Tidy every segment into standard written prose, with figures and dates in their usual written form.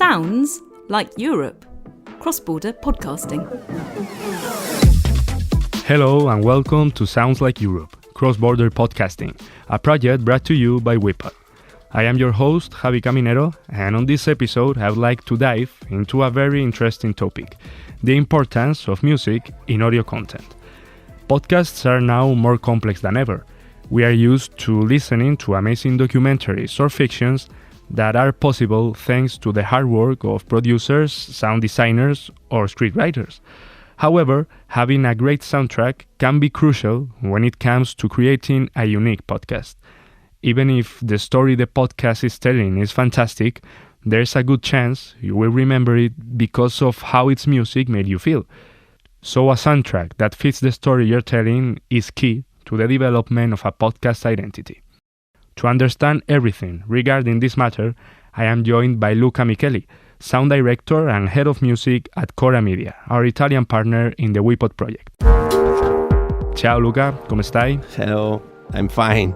Sounds like Europe. Cross-border podcasting. Hello and welcome to Sounds like Europe, Cross-border podcasting, a project brought to you by WePod. I am your host, Javi Caminero, and on this episode I would like to dive into a very interesting topic, the importance of music in audio content. Podcasts are now more complex than ever. We are used to listening to amazing documentaries or fictions that are possible thanks to the hard work of producers, sound designers, or scriptwriters. However, having a great soundtrack can be crucial when it comes to creating a unique podcast. Even if the story the podcast is telling is fantastic, there's a good chance you will remember it because of how its music made you feel. So a soundtrack that fits the story you're telling is key to the development of a podcast identity. To understand everything regarding this matter, I am joined by Luca Micheli, sound director and head of music at Chora Media, our Italian partner in the WePod project. Ciao Luca, come stai? Hello, I'm fine.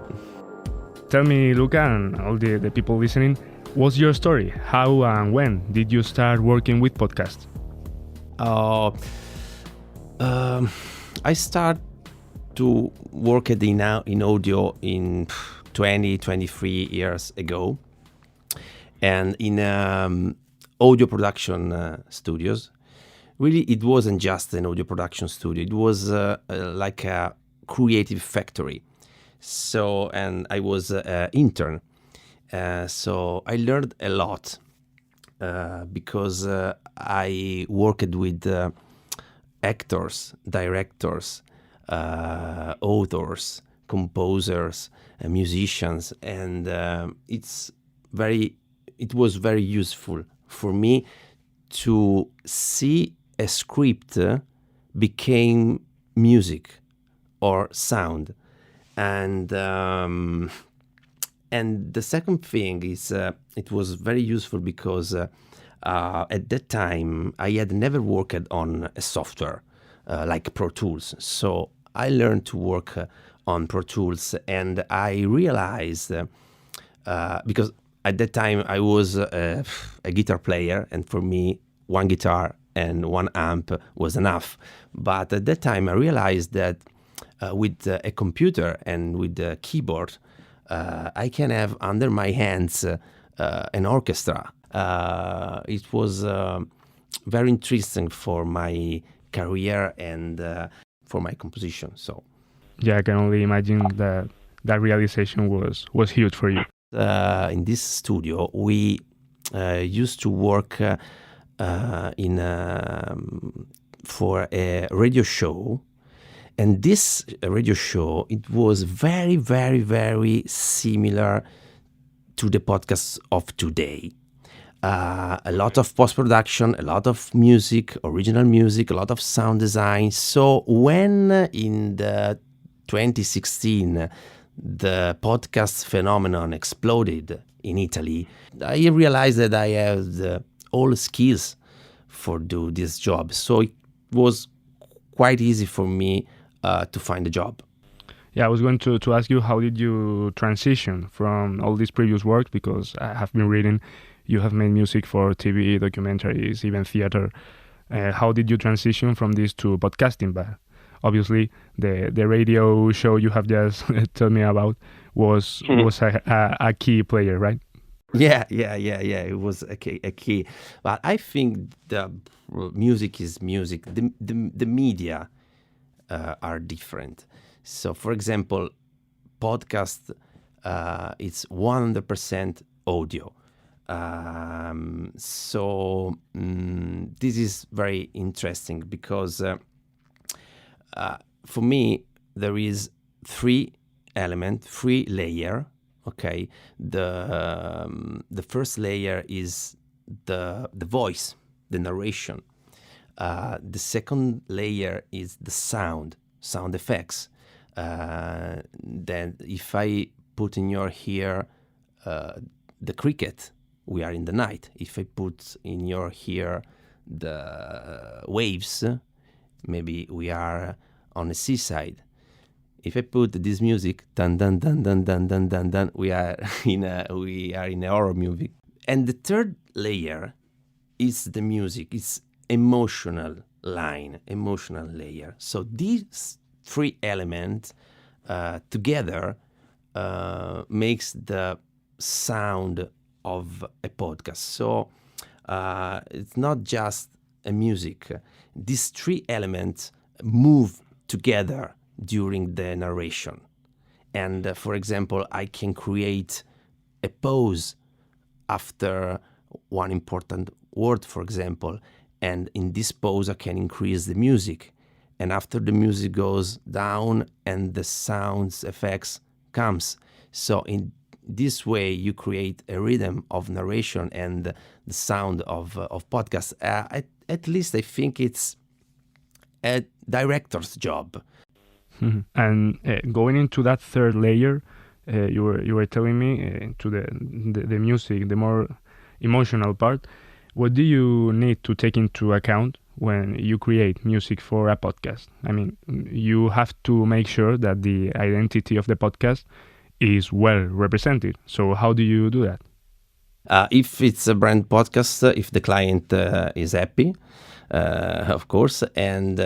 Tell me, Luca, and all the people listening, what's your story? How and when did you start working with podcasts? I started to work in audio in 23 years ago, and in audio production studios. Really, it wasn't just an audio production studio. It was like a creative factory. So, and I was an intern. So I learned a lot because I worked with actors, directors, authors, composers, musicians, and it was very useful for me to see a script became music or sound. And the second thing is it was very useful because at that time I had never worked on a software like Pro Tools. So I learned to work on Pro Tools, and I realized because at that time I was a guitar player, and for me one guitar and one amp was enough. But at that time I realized that with a computer and with the keyboard, I can have under my hands an orchestra. It was very interesting for my career and for my composition. So, yeah, I can only imagine that realization was huge for you. In this studio, we used to work for a radio show. And this radio show, it was very, very, very similar to the podcasts of today. A lot of post-production, a lot of music, original music, a lot of sound design. So when in the 2016, the podcast phenomenon exploded in Italy, I realized that I had all skills for do this job. So it was quite easy for me to find a job. Yeah, I was going to ask you, how did you transition from all these previous work? Because I have been reading you have made music for TV, documentaries, even theater. How did you transition from this to podcasting? But obviously, the radio show you have just told me about was a key player, right? Yeah. It was a key. But I think the music is music. The media are different. So, for example, podcast it's 100% audio. This is very interesting because for me there is three layer. Okay, the first layer is the voice, the narration. The second layer is the sound effects. Then if I put in your ear the cricket, we are in the night. If I put in your ear the waves, maybe we are on the seaside. If I put this music, dun dun dun dun dun dun dun dun, we are in a horror movie. And the third layer is the music. It's emotional line, emotional layer. So these three elements together makes the sound of a podcast. So it's not just a music. These three elements move together during the narration. And for example, I can create a pause after one important word, for example, and in this pause I can increase the music. And after the music goes down and the sounds effects comes. So in this way you create a rhythm of narration and the sound of podcast. At least I think it's a director's job. Mhm. And going into that third layer, you were telling me to the music, the more emotional part. What do you need to take into account when you create music for a podcast? I mean, you have to make sure that the identity of the podcast is well represented. So how do you do that? If it's a brand podcast, if the client is happy, of course, and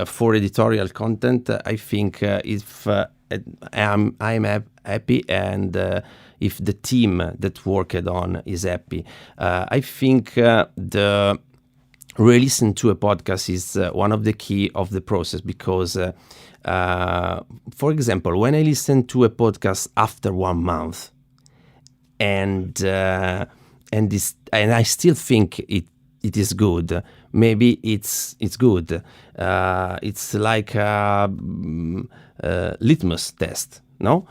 for editorial content, I think if I'm happy and if the team that worked on is happy, I think the re-listen to a podcast is one of the key of the process because, for example, when I listen to a podcast after 1 month and I still think it is good. Maybe it's good. It's like a litmus test, no?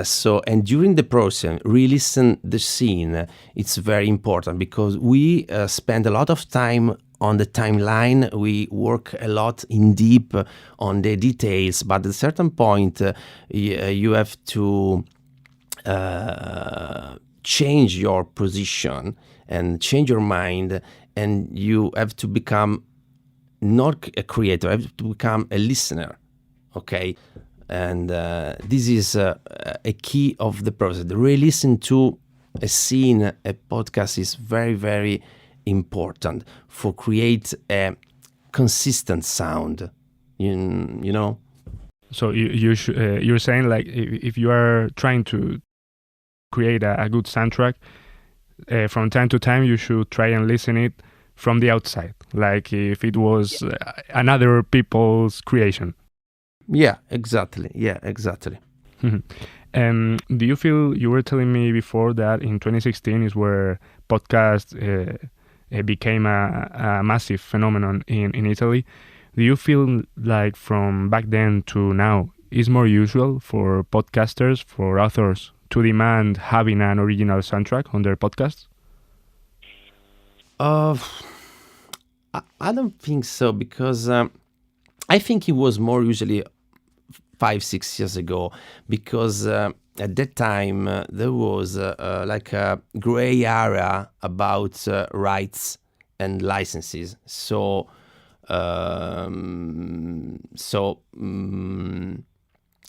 So and during the process, re-listen the scene. It's very important because we spend a lot of time on the timeline. We work a lot in deep on the details, but at a certain point, you have to change your position and change your mind, and you have to become not a creator, you have to become a listener, okay? And this is a key of the process. The re-listen to a scene, a podcast is very, very important for create a consistent sound, you know? So you're saying like if you are trying to create a good soundtrack, from time to time you should try and listen it from the outside, like if it was another people's creation. Yeah, exactly. Do you feel, you were telling me before that in 2016 is where podcast became a massive phenomenon in Italy. Do you feel like from back then to now is more usual for podcasters, for authors to demand having an original soundtrack on their podcasts? I don't think so because I think it was more usually 5-6 years ago because at that time there was like a gray area about rights and licenses. So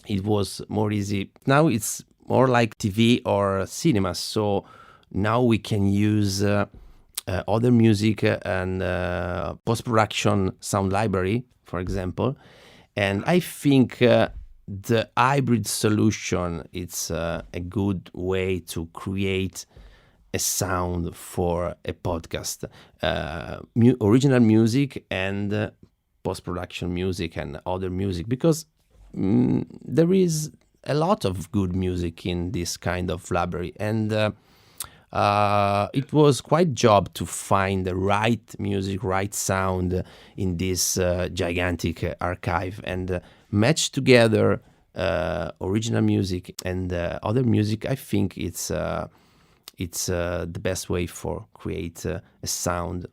it was more easy. Now it's more like TV or cinema. So now we can use other music and post-production sound library, for example. And I think the hybrid solution is a good way to create a sound for a podcast. Original music and post-production music and other music, because there is a lot of good music in this kind of library. And it was quite job to find the right music, right sound in this gigantic archive and match together original music and other music. I think it's the best way for create a sound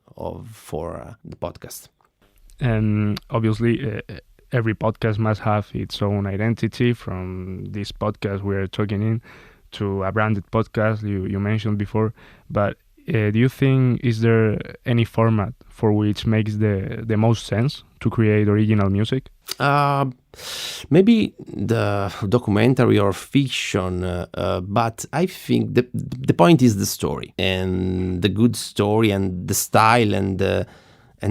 for the podcast. And obviously, every podcast must have its own identity. From this podcast we're talking in to a branded podcast you mentioned before, but do you think is there any format for which makes the most sense to create original music? Maybe the documentary or fiction, but I think the point is the story, and the good story, and the style, and the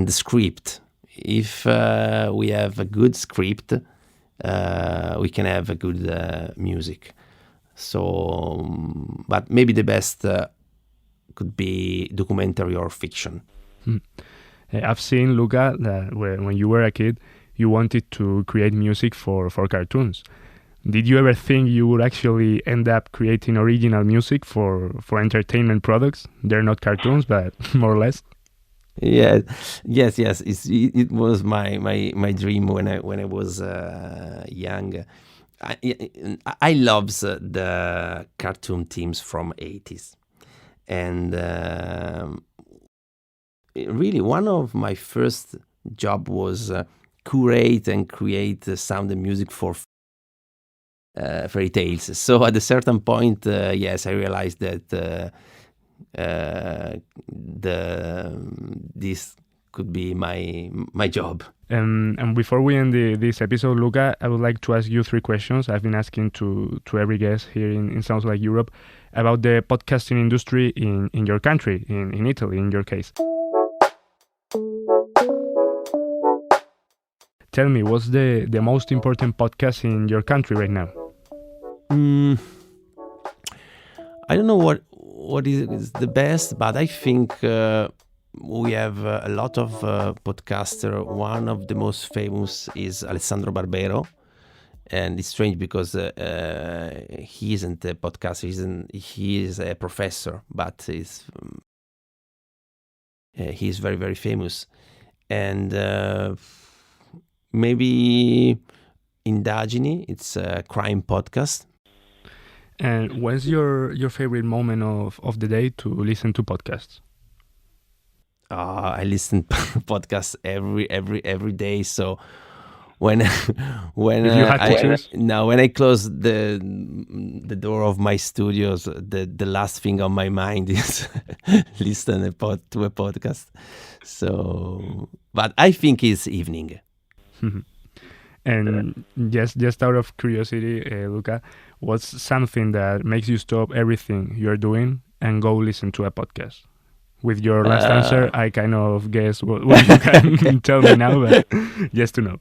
script. If we have a good script, we can have a good music. So, but maybe the best could be documentary or fiction. I've seen, Luca, that when you were a kid, you wanted to create music for cartoons. Did you ever think you would actually end up creating original music for entertainment products? They're not cartoons, but more or less. Yeah, yes. It was my dream when I was young. I loves the cartoon teams from 80s, and really one of my first job was curate and create sound and music for fairy tales. So at a certain point, yes, I realized that this could be my job. And before we end this episode, Luca, I would like to ask you 3 questions I've been asking to every guest here in Sounds Like Europe about the podcasting industry in your country, in Italy, in your case. Tell me, what's the most important podcast in your country right now? I don't know what is the best, but I think we have a lot of podcaster. One of the most famous is Alessandro Barbero, and it's strange because he isn't a podcaster. He is a professor, but he's very, very famous. And maybe Indagini, it's a crime podcast. And when's your favorite moment of the day to listen to podcasts? I listen to podcasts every day. So when If you had to choose? when I close the door of my studios, the last thing on my mind is listen to a podcast. So, but I think it's evening. And just out of curiosity, Luca, what's something that makes you stop everything you're doing and go listen to a podcast? With your last answer, I kind of guess what you can tell me now, but just to know.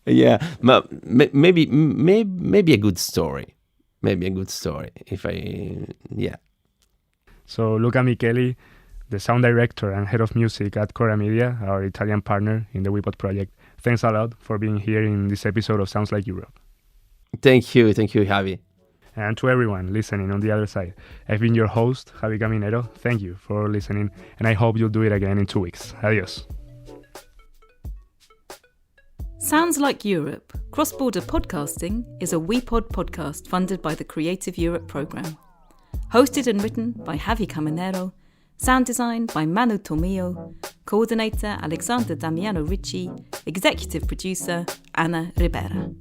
Yeah, maybe a good story. Maybe a good story. So Luca Micheli, the sound director and head of music at Chora Media, our Italian partner in the WePod project. Thanks a lot for being here in this episode of Sounds Like Europe. Thank you, Javi. And to everyone listening on the other side, I've been your host, Javi Caminero. Thank you for listening, and I hope you'll do it again in 2 weeks. Adios. Sounds Like Europe, Cross-Border Podcasting is a WePod podcast funded by the Creative Europe programme. Hosted and written by Javi Caminero, sound design by Manu Tomillo, coordinator Alexander Damiano Ricci, executive producer Anna Ribera.